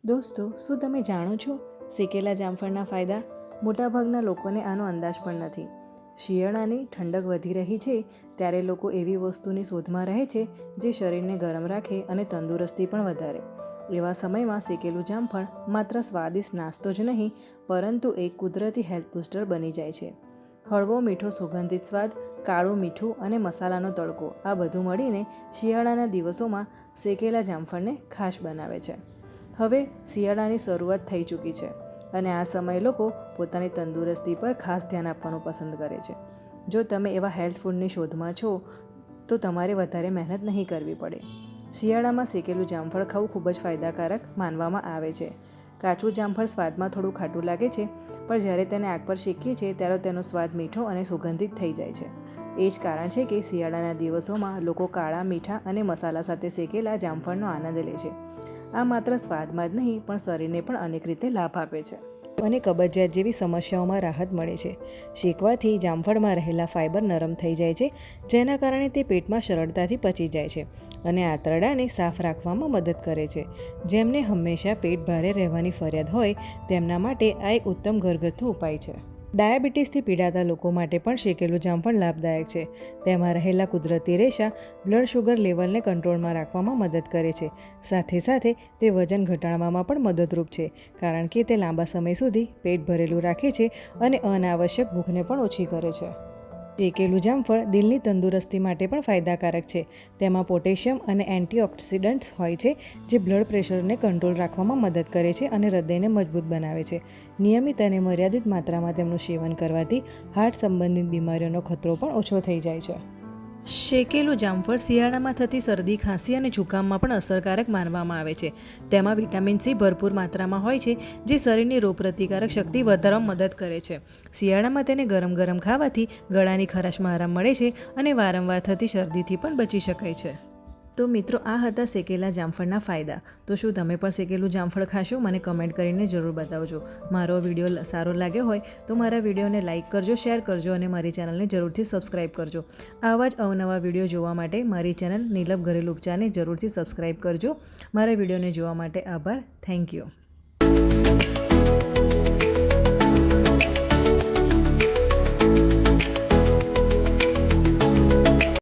દોસ્તો, શું તમે જાણો છો શેકેલા જામફળના ફાયદા? મોટાભાગના લોકોને આનો અંદાજ પણ નથી. શિયાળાની ઠંડક વધી રહી છે ત્યારે લોકો એવી વસ્તુની શોધમાં રહે છે જે શરીરને ગરમ રાખે અને તંદુરસ્તી પણ વધારે. એવા સમયમાં શેકેલું જામફળ માત્ર સ્વાદિષ્ટ નાસ્તો જ નહીં પરંતુ એક કુદરતી હેલ્થ બૂસ્ટર બની જાય છે. હળવો મીઠો સુગંધિત સ્વાદ, કાળું મીઠું અને મસાલાનો તડકો આ બધું મળીને શિયાળાના દિવસોમાં શેકેલા જામફળને ખાસ બનાવે છે. હવે શિયાળાની શરૂઆત થઈ ચૂકી છે અને આ સમયે લોકો પોતાની તંદુરસ્તી પર ખાસ ધ્યાન આપવાનું પસંદ કરે છે. જો તમે એવા હેલ્થ ફૂડની શોધમાં છો તો તમારે વધારે મહેનત નહીં કરવી પડે. શિયાળામાં શેકેલું જામફળ ખાવું ખૂબ જ ફાયદાકારક માનવામાં આવે છે. કાચું જામફળ સ્વાદમાં થોડું ખાટું લાગે છે, પણ જ્યારે તેને આગ પર શેકીએ છીએ ત્યારે તેનો સ્વાદ મીઠો અને સુગંધિત થઈ જાય છે. એ જ કારણ છે કે શિયાળાના દિવસોમાં લોકો કાળા, મીઠા અને મસાલા સાથે શેકેલા જામફળનો આનંદ લે છે. આ માત્ર સ્વાદમાં જ નહીં પણ શરીરને પણ અનેક રીતે લાભ આપે છે અને કબજિયાત જેવી સમસ્યાઓમાં રાહત મળે છે. શેકવાથી જામફળમાં રહેલા ફાઇબર નરમ થઈ જાય છે, જેના કારણે તે પેટમાં સરળતાથી પચી જાય છે અને આંતરડાને સાફ રાખવામાં મદદ કરે છે. જેમને હંમેશા પેટ ભારે રહેવાની ફરિયાદ હોય તેમના માટે આ એક ઉત્તમ ઘરગથ્થુ ઉપાય છે. ડાયાબિટીસથી પીડાતા લોકો માટે પણ શેકેલું જામફળ લાભદાયક છે. તેમાં રહેલા કુદરતી રેશા બ્લડ શુગર લેવલને કંટ્રોલમાં રાખવામાં મદદ કરે છે. સાથે સાથે તે વજન ઘટાડવામાં પણ મદદરૂપ છે, કારણ કે તે લાંબા સમય સુધી પેટ ભરેલું રાખે છે અને અનાવશ્યક ભૂખને પણ ઓછી કરે છે. શેકેલું જામફળ દિલની તંદુરસ્તી માટે પણ ફાયદાકારક છે. તેમાં પોટેશિયમ અને એન્ટીઓક્સિડન્ટ્સ હોય છે જે બ્લડ પ્રેશરને કંટ્રોલ રાખવામાં મદદ કરે છે અને હૃદયને મજબૂત બનાવે છે. નિયમિત અને મર્યાદિત માત્રામાં તેમનું સેવન કરવાથી હાર્ટ સંબંધિત બીમારીઓનો ખતરો પણ ઓછો થઈ જાય છે. શેકેલું જામફળ શિયાળામાં થતી શરદી, ખાંસી અને જુકામમાં પણ અસરકારક માનવામાં આવે છે. તેમાં વિટામિન સી ભરપૂર માત્રામાં હોય છે જે શરીરની રોગપ્રતિકારક શક્તિ વધારવામાં મદદ કરે છે. શિયાળામાં તેને ગરમ ગરમ ખાવાથી ગળાની ખરાશમાં આરામ મળે છે અને વારંવાર થતી શરદીથી પણ બચી શકાય છે. તો મિત્રો, આ હતા શેકેલા જામફળના ફાયદા. તો શું તમે પણ શેકેલું જામફળ ખાશો? મને કમેન્ટ કરીને જરૂર બતાવજો. મારો વિડીયો સારો લાગ્યો હોય તો મારા વિડીયોને લાઇક કરજો, શેર કરજો અને મારી ચેનલને જરૂરથી સબસ્ક્રાઈબ કરજો. આવા જ અવનવા વિડીયો જોવા માટે મારી ચેનલ નીલમ ઘરેલું ઉપચારને જરૂરથી સબસ્ક્રાઈબ કરજો. મારા વિડીયોને જોવા માટે આભાર. Thank you.